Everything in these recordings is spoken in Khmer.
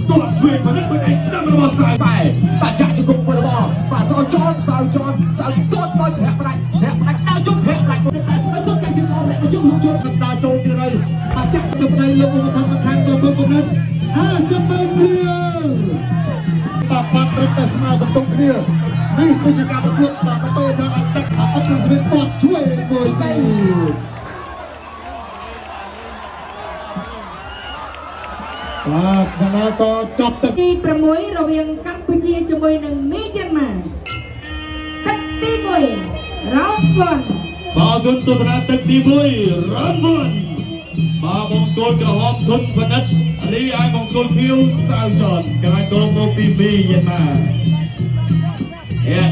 ตัวช่วยคนนั้นคนไหนนั่งมาสายไปป่าจ่าจะกุมบอลป่าซอยจอนสาวต้นบอลแทบไรดาวจุดแทบไรคนนั้นไอ้ต้นกันจะเอาแหละจุดลูกจุดดาวโจมที่ไรป่าจ่าจะกุมในลงมาทำทางตัวคนนั้น50 เมตรเดียวป่าปัดรถแต่สมากับตรงนี้นี่ไม่ใช่การประกวดป่าเปิดทางอันดับอัพชันสเปนปอดช่วยมวยไปคณะก็จับទី6រវាងកម្ពុជាជាមួយនឹងមីយ៉ាន់ម៉ាទឹកទី1រ៉ោវ៉ាន់បាទគុណទស្សនាទឹកទី1រ៉ាវ៉ាន់បាទបង្គោលក្រហមធុនផនិតរីឯបង្គោលខៀវសាវចនកន្លែងគោលមកពីមីយ៉ាន់ម៉ា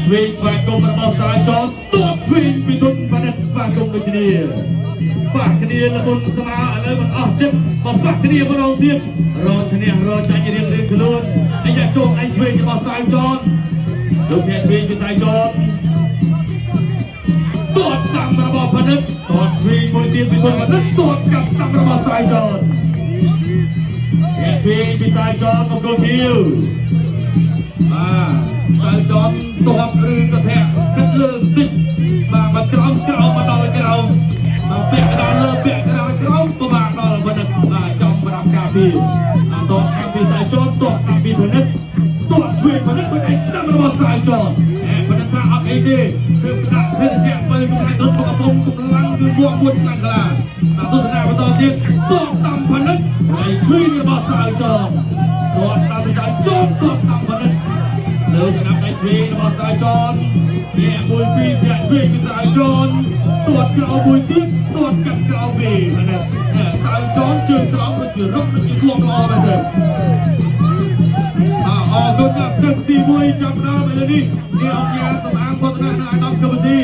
ទ្វីងស្វាគមន៍របស់សាវចនទប់ទ្វីងពីធុនផនិតស្វាគមន៍ដូចគ្នាបាក់គ្នាល្មុនស្មាឥឡូវមិនអស់ចិត្តមកបាក់គ្នាម្ដងទៀតរកឈ្នះរកចាញ់រៀងខ្លួនអាយ៉ាជោគឯងឆ្វេងរបស់សាយចនលោកអ្នកឆ្វេងពីសាយចនតួស្ដាំរបស់ផនិតតួឆ្វេងមួយទៀតពីធុនផនិតតួកាប់ស្ដាំរបស់សាយចនអ្នកឆ្វេងពីសាយចនមកគោលខៀវសាយចនតួឬក៏ធាក់គិតលើតិចមកក្រោមមកដល់ក្រោមពាក់កណ្ដាលលើពាក់កណ្ដាលក្រោមប្រមាណដល់ផនិតចំប្រដាប់ការពីតោះកាពីសាយចនតោះកាពីផនិតតោះជួយផនិតមិនឯងស្ដាំរបស់សាយចនផនិតថាអត់អីទេគឺក្តាប់ភេទជ្ជៈបើក្នុងរត់មកកំពុងកម្លាំងគឺបួកមួយខ្លាំងក្លាទស្សនាបន្តទៀតតោះតាមផនិតឯងជួយរបស់សាយចនតោះតាមសាយចនតោះតាមផនិតលើកណ្ដាប់ដៃជួយរបស់សាយចនអ្នកមួយពីរធាក់ជួយពីសាយចនតួតក្រោមមួយទៀតតួតកាត់ក្រោមពីផនិតសាយចនជើងក្រោមដូចជារត់ដូចជាគួងល្អមែនទេអរគុណដល់ទឹកទី1ចាប់ដើមឥឡូវនេះអង្គការសម្អាងវឌ្ឍននៅអាដាមកម្មវិធី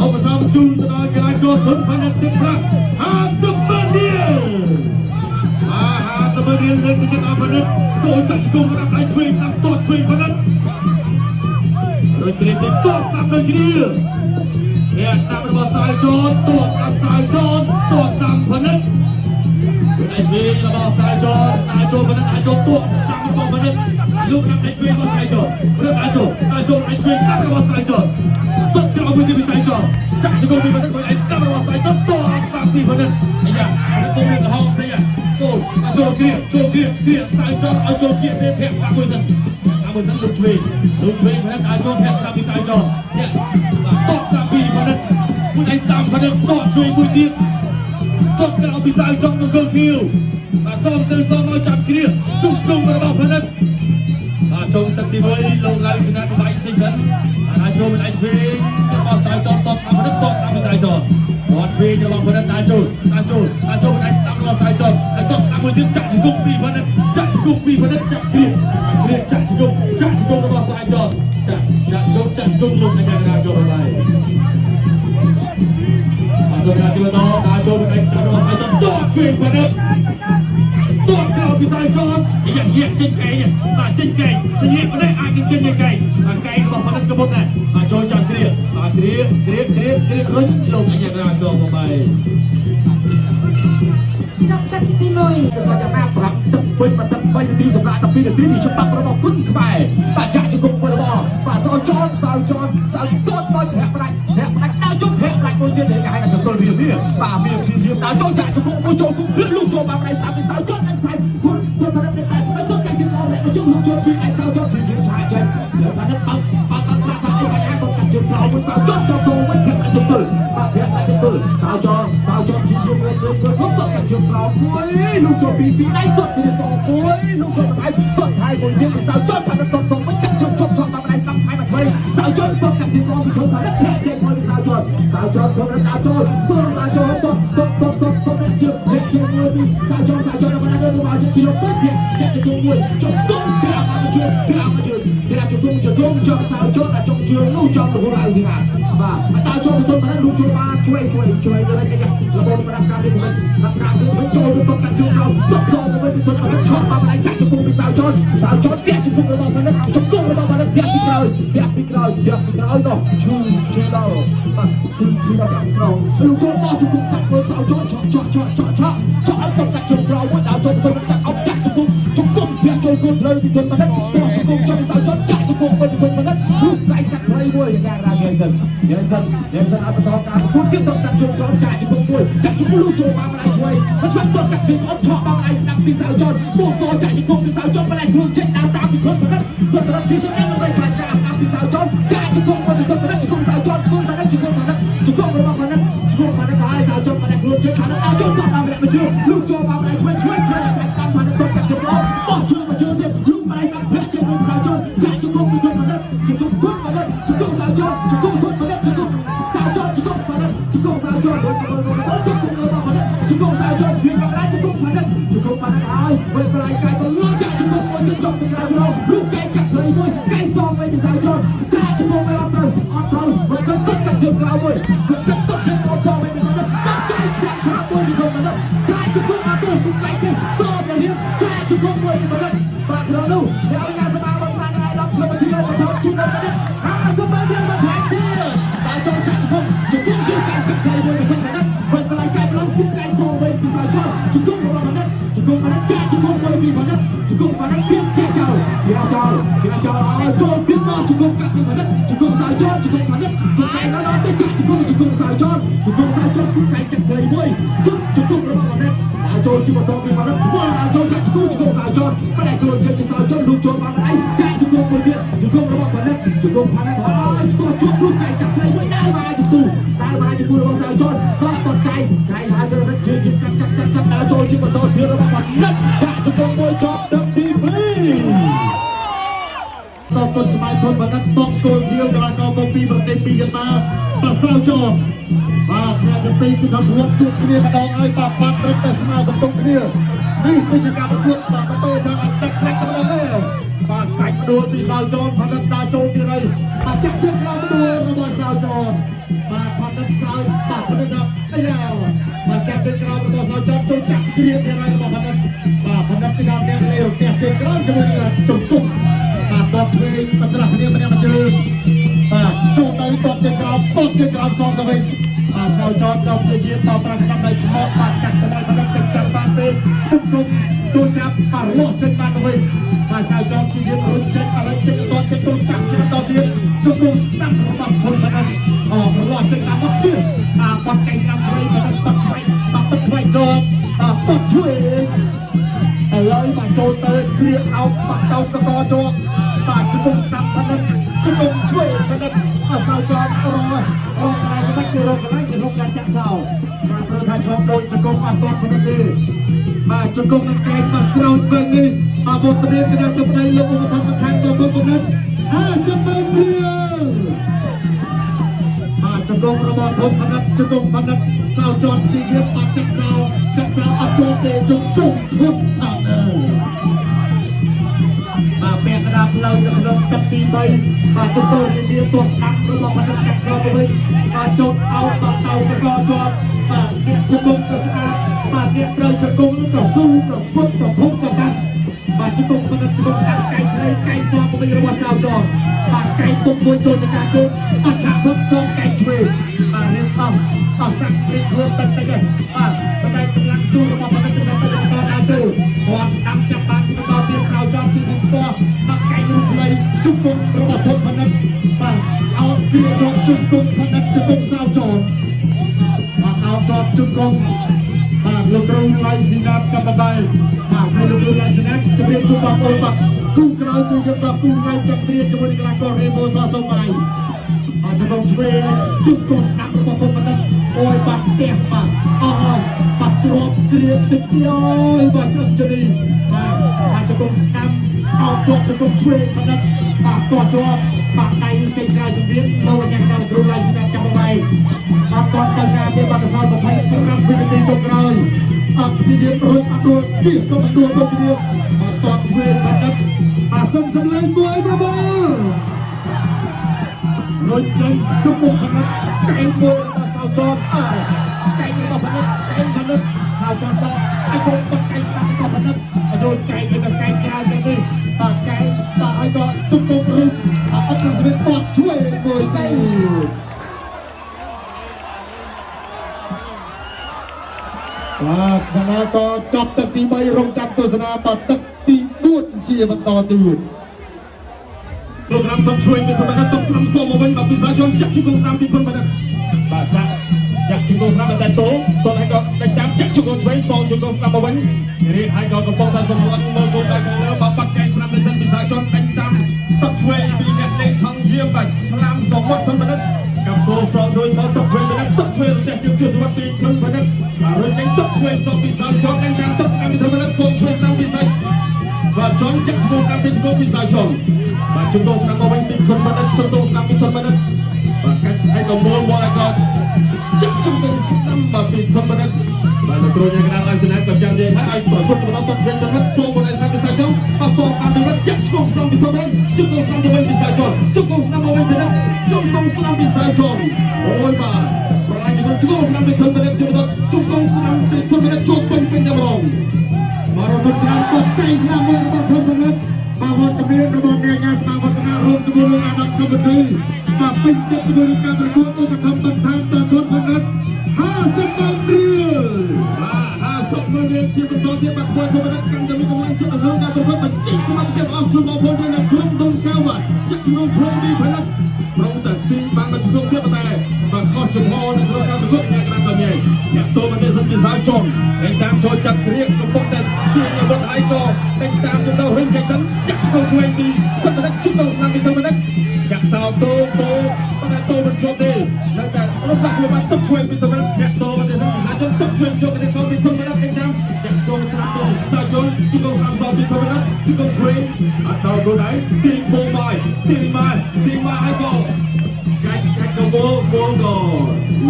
ឧបត្ថម្ភជូនទៅដល់កីឡាករធុនផនិតទឹកប្រាក់50 ម៉ឺនរៀល50 ម៉ឺនរៀលលើកទៅចិត្តដល់ផនិតចូលចាក់ឆ្កុំដាក់ដៃឆ្វេងតាមទាត់ឆ្វេងផនិតដោយគ្រាចេញទាត់ស្ដាប់ដូចគ្នាអ្នកស្ដាប់របស់សាយចនទាត់ស្ដាប់សាយចនទាត់ស្ដាប់ផនិតไอ้ช่วยរបស់សាយចនអាចចូលមិនអាចចូលទួស្ដាប់របស់មិនលោកណាត់ឯជួយរបស់សាយចនព្រឹកអាចចូលឯជួយស្ដាប់របស់សាយចនទុកក្រោយពីសាយចនចាក់ជង្គង់ពីមិនឯស្ដាប់របស់សាយចនតោះស្ដាប់ពីមិនអាយ៉ាទៅនឹងហោទៅយ៉ាចូលគ្រាសាយចនឲ្យចូលគ្រាទេភាក់ស្ដាប់មួយសិនលោកជួយមិនអាចចូលភាក់ស្ដាប់ពីសាយចននេះតោះស្ដាប់ពីមិនមួយឯស្ដាប់មិនតោះជួយមួយទៀតតោះក្រោយពីសាយចនមកគល់ខៀវសូមទៅសូមឲ្យចាប់គ្រាជុំរបស់ផនិតចូលទឹកទី1លោកឡើងគណៈក្បាច់តិចសិនអាចចូលមិនអាចឆ្វេងរបស់សាយចនតបផនិតតបតាមសាយចនគាត់ឆ្វេងរបស់ផនិតអាចចូលមិនអាចស្ដាប់របស់សាយចនហើយតបស្ដាប់មួយទៀតចាក់ជង្គង់ពីផនិតចាក់គ្រាចាក់ជង្គង់របស់សាយចនចាក់ជង្គង់លោកអាយ៉ាយកហើយអត់ទៅជឿតអាចចូលមិនអាចស្ដាប់របស់សាយចនតបឆ្វេងផនិតតួក្រោយពីសាយចនយ៉ាងចេញកែងចេញកែងទៅនិយាយមិនអាចចេញកែងរបស់ផនិតក៏មុតដែរចូលចាក់គ្រារុញលោកអាយ៉ារាចូលមកបាយចាប់ទឹកទី1មកចាំប្រាប់ទឹកវិញមកទឹក3នាទីសម្រាប់12នាទីទីច្បាប់របស់គុណខ្មែរបាទចាក់ជង្គង់របស់បាទសាយចនទាត់មកធាក់ផ្ដាច់ដល់ជុំធាក់ផ្ដាច់មួយទៀតគេហៅថាចង្គង់វាបាទមានឈាមដល់ចូលចាក់ជង្គង់មួយចូលគុំគ្រឿងលោកចូលមកផ្នែកស្ដាប់ពីសាយចនអត់ថៃគុណផនិតតែទៅកាច់ជង្គង់អ្នកជុំលោកចូលពីឯសាយចនឈាមឆាយចេញលើផនិតបើស្ដាប់ថាឯកាយអាចទៅកាច់ជង្គង់មួយសាយចនចូលចូលវិញធាក់ទៅទល់បាទធាក់ទៅទល់សាយចនឈាមលោកទៅកាច់ជង្គង់មួយលោកចូលពីដៃទាត់ទៅមួយលោកចូលទៅទាត់ថៃមួយទៀតពីសាយចនផនិតទាត់សូមវិញចាក់ជង្គង់មកផ្នែកស្ដាប់ថៃមកឆ្វេងសាយចនទាត់កាច់ជង្គង់ពីធំផនិតធាក់ចេញមកពីសាយចនធំដល់ចូលជើងមួយពីសាយចនដល់បណ្ដាទៅមកជិះគីឡូពេកចាក់ជង្គង់មួយចុងក្រាបមកជើងជង្គង់ចុងសាយចនដល់ចុងជើងនោះចង់ទៅហូរឲ្យស៊ីណាបាទដល់ចូលទៅបណ្ដាលោកជួយបានជួយទៅនេះគេរបបប្រដាប់ការពីមិនចូលទៅកាត់ជើងដល់តបចូលទៅវិញទៅអត់ឈប់មកបណ្ដាចាក់ជង្គង់ពីសាយចនពាក់ជង្គង់របស់បណ្ដាជង្គង់របស់បណ្ដាពាក់ពីក្រោយនោះជួយដល់បាទជួយដល់ចាក់ក្រោយលោកចូលមកជង្គង់កាត់មើលសាយចនឆក់ឲ្យតបកាត់ជើងក្រោយមួយដល់ចូលទៅចាក់អត់ ចាក់ជង្គង់ជង្គង់ផ្ទះចូលគោលលើពីទុនមកនេះតោះជង្គង់ចង់សៅចន់ចាក់ជង្គង់ទៅពីទុនមកនេះរូបកាយកាត់ខ្លីមួយយ៉ាងណាយេសិនអត់បន្តការប្រកួតទៀតតកាត់ជង្គង់ចាក់ជង្គង់មួយចាក់ជង្គង់លូចូលបានម្ដាយជួយមិនឆ្លងតកាត់គឺអត់ឆក់បានម្ដាយស្ដាប់ពីសៅចន់បួកកចាក់ជង្គង់ពីសៅចន់ម្ដាយគ្រឿងចេញដើរតាមពីទុនមកនេះទុនមកជិះទៅនឹងមិនខ្លាចការស្ដាប់ពីសៅចន់ចាក់ជង្គង់មកពីទុនមកនេះជង្គង់សៅចន់ជង្គង់មកនេះជង្គង់មកនេះជង្គង់របស់មកនេះជង្គង់មកនេះហើយសៅចន់ម្ដាយគ្រឿងចេញបានដល់ចូលតាមម្ដាយមកជឿលូចូលបានម្ដាយជួយបាច់ស្ដាប់បានទៅកាត់ជង្គង់បោះជឿមកជឿទៀតលូម្ដាយស្ដាប់ភ្លាក់ជង្គង់សៅចន់ចាក់ជង្គង់ពីទុនមកនេះជង្គង់ទុនមកនេះជង្គង់សៅចន់ជង្គង់ទុនមកនេះជង្គង់សៅចន់ជង្គង់មកនេះជង្គង់សៅចន់ជង្គង់របស់មកនេះជង្គង់សៅចន់វាមកដែរជង្គង់មកនេះជង្គង់មកនេះហើយវិញប្រឡាយកាយទៅលចាក់ជង្គង់មួយទៀតចុះពីក្រៅម្ដងរូបកែកាត់ខ្លីមួយកែសងវិញពីសៅចន់ចាក់ជង្គង់មកអត់ត្រូវមិនក៏ចិត្តកាត់ជើងក្រៅមួយក៏ចិត្តទុកទៅអត់ចោលវិញមកនេះបាត់កែស្ដាប់ឆាប់មួយពីក្នុងមកនេះចាក់ជង្គង់អត់ទៅគុំបែកទេសងយ៉ាងនេះចាក់ជង្គង់មួយពីមកនេះបាទក្នុងនោះយកញ៉ាសបាមកបានហើយដល់ធ្វើមកទីទៅថតជុំមកនេះ50ម៉ឺនរៀលមកថែមទៀតបាទចូលចាក់ជង្គង់គឺកែកាត់ខ្លីមួយពីក្នុងមកនេះវិញប្រឡាយកាយប្រឡងគុំកែសងវិញពីសៅចន់ជង្គង់របស់មកនេះជង្គង់មកនេះចាក់ជង្គង់មួយពីមកនេះជង្គង់មកនេះទៀតចេះចោលឲ្យចូលពីមកជង្គង់កាត់ពីមកនេះជង្គង់សៅចន់ជង្គង់មកនេះគុំកែដល់ទៅចាក់ជង្គង់សៅចន់គុំកែកាត់ខ្លីមួយជង្គង់របស់មកនេះចូលជាបន្តពីមកនេះឈ្មោះចូលចាក់ជង្គង់សៅចន់មិនដែលខ្លួនចេញពីសៅចន់លូចូលបានឯងចាក់ជង្គង់មួយទៀតជង្គង់របស់មកនេះជង្គង់ផាត់ហើយស្គាល់ជួបរូបកែកាត់ខ្លីមួយដែរមកជង្គង់របស់សៅចន់បាទបត់កែហើយទៅនេះជាកាត់ដល់ចូលជាបន្តទៀតរបស់មកនេះចាក់ជង្គង់មួយចប់ទឹកទី2តបទៅស្មៃធនបណ្ឌិតតបគោលវាវកន្លងមកពីប្រទេសពីយ៉ាម៉ាបាសៅចោបាទអ្នកទាំងពីរគឺថាធ្លាប់ជួបគ្នាម្ដងហើយបាទបាត់រឹតតែស្មើបន្ទុកគ្នានេះគឺជាការប្រកួតបាទទៅថាអត់ទឹកស្រាច់តែម្ដងទេបាទកាច់ដួលពីសៅចោបណ្ឌិតដើរចូលទៀតហើយបាទចាក់ជើងក្រោមដួលរបស់សៅចោបាទបណ្ឌិតសៅបាទបណ្ឌិតអាយ៉ាបាទចាក់ជើងក្រោមរបស់សៅចោចូលចាក់គ្រៀបទៀតហើយរបស់បណ្ឌិតបាទបណ្ឌិតគឺការអ្នកលេរផ្ទះជើងក្រោមជាមួយនឹងជំទប់បាទបត់ឆ្វេងបច្រាស់គ្នាម្នាក់មួយជើងបាទចូលទៅបត់ជើងក្រោមសងទៅវិញបាទសៅចតក៏ព្យាយាមបោកប្រាំតាមដៃឆ្មោតបាទកាត់ទៅដល់បណ្ឌិតពេញចាប់បានពេកជុំគុំចូលចាប់បាទរស់ចេញបានទៅវិញបាទសៅចតព្យាយាមរុញចេញឥឡូវចេញទៅទៅចូលចាប់ជាបន្តទៀតជុំគុំស្ដាប់របស់ធនបណ្ឌិតរស់ចេញតាមមកទៀតបត់កៃស្ដាប់ព្រៃបណ្ឌិតបត់ខ្វាយចោលបត់ជួយឥឡូវមកចូលទៅគ្រៀបអោបបាក់តោកកជាប់បាទជង្គង់ស្ដាប់បណ្ឌិតជង្គង់ជួយបណ្ឌិតសៅចតរកកន្លែងមិនគឺរកកន្លែងគឺរកការចាក់សោបាទព្រោះថាជាប់ដូចជង្គង់អត់ទាន់បណ្ឌិតទេបាទជង្គង់នឹងកែងមកស្រោចវិញនេះបាទវត្តមានពីដល់ទៅប្តីលោកឧបត្ថម្ភបន្ថែមដល់គុំបណ្ឌិត50ម៉ឺនរៀលបាទជង្គង់របស់ធំបណ្ឌិតជង្គង់បណ្ឌិតសៅចតព្យាយាមបាត់ចាក់សោអត់ជាប់ទេជង្គង់ធំអត់បាទពាក់កណ្ដាលផ្លូវនៅក្នុងទឹកទី3បាទទទួលរៀបរៀងទស្សនៈរបស់បណ្ឌិតកាក់សោទៅវិញបាទចុចអោបបាក់តោកកជាប់បាទអ្នកជង្គង់ក៏ស្អាតបាទអ្នកត្រូវជង្គង់ក៏ស៊ូក៏ស្វត់ក៏ធំក៏តាន់បាទជង្គង់បណ្ឌិតជង្គង់ស្អាតកែខ្លីកែសងទៅវិញរបស់សៅចតបាទកែពុកមួយចូលចកាគោអត់ឆាប់ពុកសងកែឆ្វេងបាទរៀបអស់សាក់ព្រីខ្លួនតិចទេបាទតែកម្លាំងស៊ូរបស់បណ្ឌិតទៅដល់ចូលគាត់ស្ដាប់ចាប់បានទីបន្តទៀតសៅចតជាផ្ទាល់បាក់កែរូបផ្លៃជង្គង់របស់ធំបណ្ឌិតបាទអោបពីជាប់ជង្គង់បណ្ឌិតជង្គង់សៅចតបាទអោបជាប់ជង្គង់បាទលោកគ្រូឡៃស៊ីណាតចាប់បាយបាទហើយលោកគ្រូឡៃស៊ីណាតជម្រាបជូនបងប្អូនបាទគូក្រោយគឺយើងដល់គូថ្ងៃចាក់ព្រាជាមួយនឹងកីឡាកររេម៉ូសសូម៉ៃជង្គង់ឆ្វេងជង្គង់ស្ដាប់របស់ធំបណ្ឌិតអូយបាត់ផ្ទះបាទអស់ហើយបាត់ទ្របគ្រៀបទឹកយោយបាទឆ្អឹងជនីបាទជង្គង់ស្ដាប់អោបជាប់ជង្គង់ឆ្វេងបណ្ឌិតបាទតជាប់បាទដៃចេញក្រៅសង្វៀនលោកអាញាដល់គ្រូឡៃស៊ីណាតចាប់បាយអត់តទៅការវាបាត់កសល25វិនាទីចុងក្រោយអត់ព្យាយាមរួចអត់រួចជិះក៏មិនរួចដូចគ្នាអត់តឆ្វេងបណ្ឌិតសុំសម្លេងមួយណាបងរួចចេញជង្គង់បណ្ឌិតកែមួយដល់សៅចតកែរបស់បណ្ឌិតកែបណ្ឌិតសៅចតដល់ឲ្យកូនបាត់កែស្ដាប់របស់បណ្ឌិតដូចកែទៅកែច្រើនទៅនេះបាទកែបាទឲ្យក៏ជង្គង់រួចអត់ស្មានបត់ជួយមួយទៅ បាទខណៈក៏ចាប់ទឹកទី3រងចាំទស្សនាបាត់ទឹកទី4ជាបន្តទៀត លោករាមតបជួយពីធម្មតាតបស្រាំសូមមកវិញមកពីសាជនចាក់ជង្គង់ស្នាមពីធម្មតាបាទចាក់ជង្គង់ស្នាមតែតោតឲ្យក៏តែចាំចាក់ជង្គង់ឆ្វេងសងជង្គង់ស្នាមមកវិញរីឯក៏កំពុងតែសម្លាប់មើលគោលដៅខាងលើបាត់បាត់កែងស្នាមទៅពីសាជនតែចាំតបឆ្វេងពីអ្នកលេងថងយាមបាច់ខ្លាំងសមុទ្រធម្មតាកំពុងសងដោយមកតបឆ្វេងទៅតបឆ្វេងតែជឿសុវត្ថិពីធម្មតាបាទរួចចេញតបឆ្វេងសងពីសាជនតែចាំតបស្នាមពីធម្មតាសូមឆ្វេងស្នាមពីសាជនបាទជន់ចាក់ជង្គង់ស្នាមពីជង្គង់ពីសាជនបាទជង្គង់ស្នាមមកវិញពីធម្មតាជង្គង់ស្នាមពីធម្មតាបាទកាច់ឲ្យក៏មូលមកឲ្យក៏ចាក់ជង្គង់ស្នាមមកពីធម្មតាបាទលោកគ្រូយ៉ាងណាឲ្យស្នាមក៏ចាំនិយាយឲ្យប្រពុតបន្តទៅវិញទៅសូមមកឲ្យស្នាមពីសាជនបាទសូមស្នាមពីចាក់ជង្គង់ស្នាមពីធម្មតាជង្គង់ស្នាមទៅវិញពីសាជនជង្គង់ស្នាមមកវិញពីនោះជង្គង់ស្នាមពីសាជនអូយបាទប្រឡាយជង្គង់ស្នាមពីធម្មតាជង្គង់ស្នាមពីធម្មតាជួបពេញតែម្ដង មករត់ច្រើនតបใจស្នាមមើលរបស់ធនផលិតមកវត្តមានរបស់អ្នកញ៉ាស្មារតីរួមជាមួយនឹងអាដាមកុំព្យូទ័រមកពេញចិត្តជាមួយនឹងការប្រកួតឧបត្ថម្ភបន្ថែមដល់ធនផលិត50ម៉ឺនរៀល 50ម៉ឺនរៀលជាបន្តទៀតបាទធ្វើធនផលិតកាន់តែមានកម្លាំងចិត្តក្នុងការប្រកួតបញ្ចេញសមត្ថភាពអស់ជូនបងប្អូននៅក្នុងដុំកៅបាទចាក់ជំនុំធ្វើពីផលិតប្រងតែទីបានមកជំនុំទៀតតែបាទខុសចំហនៅក្នុងការប្រកួតអ្នកក្រាន់តញ៉ៃអ្នកតូមិនទេសិនពីសាវចុងតែតាមចូលចាត់រៀបកំពុងតែជាអាវុធហើយក៏តែតាមទៅដល់រឿងចេញសិនចាក់ឆ្កោឆ្វេងពីធនផលិតជុំដល់ស្នាមពីធនផលិតចាក់សោតូតែតូមិនជាប់ទេនៅតែរត់បាក់ខ្លួនបានទឹកឆ្វេងពីធនផលិតអ្នកតូមិនទេសិនពីសាវចុងទឹកឆ្វេងចូលទៅកោពីធនផលិតតែតាមចាក់ឆ្កោស្នាមទៅសាវចុងជុំដល់ស្នាមសោពីធនផលិតជុំដល់ឆ្វេងអត់ដល់គោលដៅទីបូបាយទីម៉ាហើយក៏កាច់ទៅបូក៏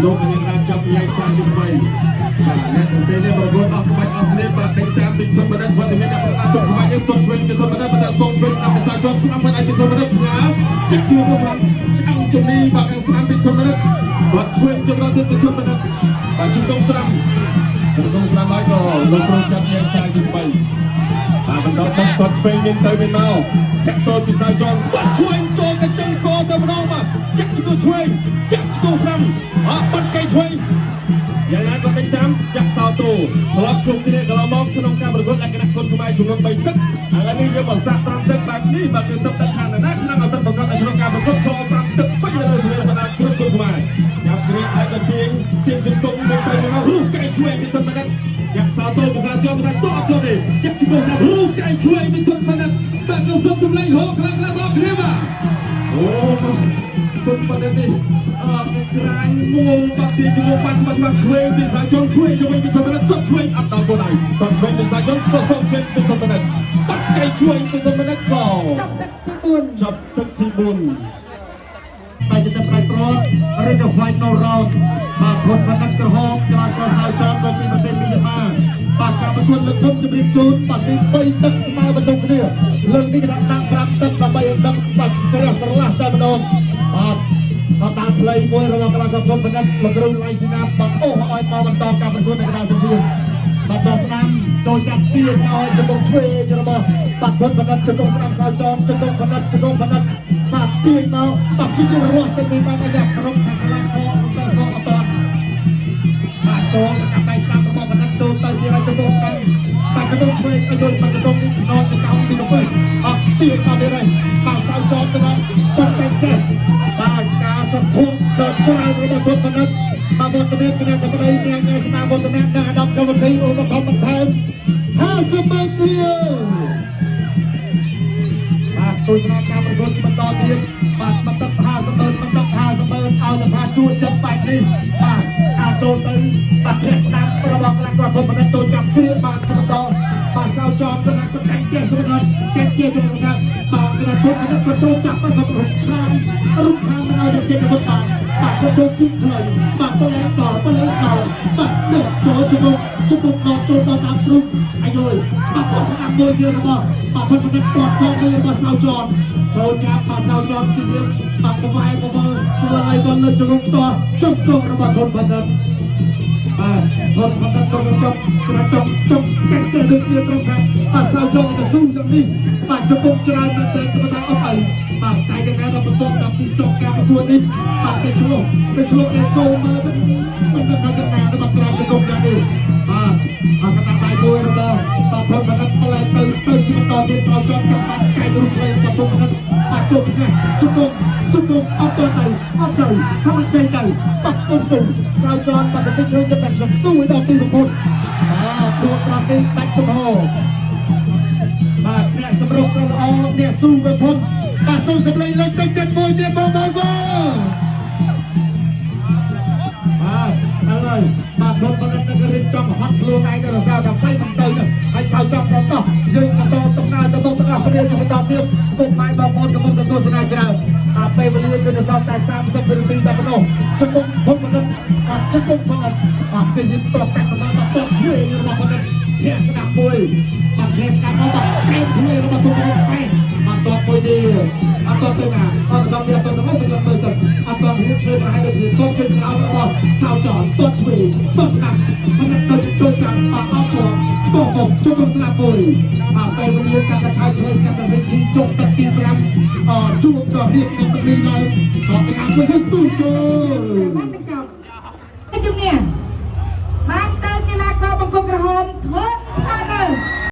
លោកអ្នកបានចាប់ញ៉ៃសាទី3បាទអ្នកទាំងពីរនេះប្រកួតអស់ក្បាច់អស់ស្នេហ៍បាទតែតាមពីធម្មតាវត្តមានអ្នកប្រកាសទុកក្បាច់យើងទុកឆ្វេងពីធម្មតាតែសូមឆ្វេងស្នាមភាសាជាប់ស្នាមមិនអាចពីធម្មតាផ្ញើចាក់ជួបស្នាមឆ្អឹងជំនីបាទខាងស្នាមពីធម្មតាបាទឆ្វេងចម្រោះទៀតពីធម្មតាបាទជុំតុងស្នាមហើយក៏លោកគ្រូចាប់ញ៉ៃសាទី3បាទបន្តមកតឆ្វេងមានទៅមានមកចាក់តូចពីសាយចនបាត់ឆ្វេងចូលទៅចឹងកទៅម្ដងបាទចាក់ឆ្វេងចាក់ស្នាមបាត់កៃឆ្វេងយ៉ាងណាក៏តែតាមចាក់សោតូធ្លាប់ជួបគ្នាកន្លងមកក្នុងការប្រកួតលក្ខណៈគុនខ្មែរជំនុំ3ទឹកឥឡូវនេះយើងមកសាក5ទឹកបែបនេះបាទគឺទឹកតែខាងណាក្នុងអត្តប្រកបនៅក្នុងការប្រកួតចូល5ទឹកពេញលើសញ្ញាបត្រគ្រប់គុនខ្មែរចាប់គ្នាឲ្យក៏ទៀងជង្គង់ទៅមករូបកៃឆ្វេងពីធម្មតាចាក់សោតូភាសាជាប់តែតោះចូលនេះចាក់ជង្គង់ស្នាមរូបកៃឆ្វេងពីធម្មតាបាទក៏សុខសម្លេងហូរខ្លាំងៗដល់គ្នាបាទអូទុនប៉ុណ្ណេះនេះក្រាញ់មួលបាត់ទីជួបបាត់ឆ្វេងពីសាយជនឆ្វេងទៅវិញពីធម្មតាទឹកឆ្វេងអត់ដល់គោលដៅទឹកឆ្វេងពីសាយជនក៏សូមឆ្វេងពីធម្មតាបាត់កៃឆ្វេងពីធម្មតាក៏ចាប់ទឹកទី4 តែទៅប្រៃប្រត់ឬក៏ final round បាទធនផលិតក្រហមក្លាក៏សាវចោតមកពីប្រទេសមីយ៉ាន់ម៉ាបាទការប្រកួតលើកគុំជម្រាបជូនបាទទី3ទឹកស្មើបន្ទុកគ្នាលើកនេះគេដាក់5ទឹកដើម្បីឲ្យទឹកបាទជ្រះស្រឡះតែម្ដងបាទក៏តាមផ្លូវមួយរបស់កីឡាករគុំបណ្ឌិតលោកគ្រូឡៃស៊ីណាបាទអូសឲ្យមកបន្តការប្រកួតនៅកណ្ដាលសង្គ្រាមបាទដល់ស្នាមចូលចាប់ទាញមកឲ្យជង្គង់ឆ្វេងរបស់បាទគុំបណ្ឌិតជង្គង់ស្នាមសាវចោតជង្គង់បណ្ឌិតបាទទាញមកបាទជិះរលាស់ចេញពីបាទយ៉ាក្រុមខាងកន្លងសតែសអត់តបាទចូលកាប់ដៃស្នាមរបស់បណ្ឌិតចូលទៅជាជង្គង់ស្នាមបាទជង្គង់ឆ្វេងឲ្យយល់បាទជង្គង់នេះខ្នងចង្កោមពីទៅវិញអត់ទាញមកទៀតហើយបាទសាវចោតទៅដល់ចាប់ចេញបាទការសន្ធុដល់ច្រើនរបស់គុំបណ្ឌិតបាទវត្តមានគណៈកម្មាធិការអ្នកស្មារតីវត្តមាននិងអាដាមកម្មវិធីឧបត្ថម្ភបន្ថែម50ម៉ឺនរៀលបាទទស្សនាការប្រកួតបន្តទៀតបាទបន្ត50ម៉ឺនឲ្យតែថាជួយចិត្តបែបនេះបាទអាចចូលទៅបាទផ្ទះស្ដាប់របស់កីឡាករគុំបណ្ឌិតចូលចាប់គ្រាបាទបន្តបាទសាវចោតគាត់ក៏ចាញ់ចេះគាត់ចេះជាជំនាញបាទកីឡាករគុំបណ្ឌិតក៏ចូលចាប់ទៅក្នុងរុកខាងមិនឲ្យតែចេះទៅបាទក៏ចូលគីខ្លីបាទបលែងតបាទនេះចូលជុំដល់ចូលដល់តាមគ្រូអាយយបាទគាត់ស្ដាប់មួយទៀតរបស់បាទគុំបណ្ឌិតគាត់សងមួយរបស់សាវចោតចូលចាប់បាទសាវចោតជាបាទប្រវាយប្រមើលឲ្យគាត់លើជង្គង់ផ្ទាល់ជង្គង់របស់គុំបណ្ឌិតបាទគុំបណ្ឌិតក៏ចង់ចាច់ចេះដូចគ្នាត្រង់ថាបាទសាវចោតក៏ស៊ូយ៉ាងនេះបាទជង្គង់ច្រើនមែនទែនក៏ថាអត់អីបាទតែយ៉ាងណាដល់បន្ទាប់តាមពីចប់ការប្រកួតនេះបាទទៅឆ្លុះតែគោមើលមិនដឹងថាចំណារបស់ច្រើនជង្គង់យ៉ាងនេះ กระตันไปด้วยระเบิดต่อทนมันนั้นอะไรตื่นชิมต่อเดียสาวจอมจับมันไก่รุ่งเลยต่อทนมันนั้นปัดโจทิ้งไงจุกงเอาตัวไหนเอาไหนถ้ามันเซ็งไก่ปัดต้นสูงสาวจอมปัดแต่ไม่เคยจะแต่งสมสู้ให้ดอกตีลุงพลตัวตรังนี้แตกจมูกเนี่ยสำรบกระอเนี่ยสู้กระทนสู้สำเร็จเลยเป็น7 มวยเนี่ยบอลอะไรทนมันนั้นก็เรียนจำฮัทโลไนเดอร์สาวทำไปมันเดินให้สาวจำต่อยืนมาต่อตรงหน้าตะบงตะเขาเรียนจะไปต่อเตี้ยบุกไม้บอลบอลกับมันตะโกนสนายจะไปวันนี้เป็นสาวแต่30 นาทีแต่มันโอ้จะกงทนมันนั้นจะกงมันนั้นจะยิงตกแต่มันนั้นตกช่วยอยู่ระหว่างมันนั้นเฮียสนามมวยเทสการเขาบอกแข่งที่เราทุกคนไปตัวมวยดีตัวตึงตัวเดียวตัวไม่สิ่งเลยสิตัวที่เคยมาให้เราถือต้นเชิงเราแล้วก็สาวจอดต้นทวีต้นสนามพนักงานโดยจังเอาจอดตัวผมจุดสนามมวยไปวันนี้การตะไคร้เคยการตะเวนซีจงตะตีแรมจุดตัวเรียกในตะลีเลยจอดไปหาเพื่อนสตูดิโอ แต่บ้านกระจอก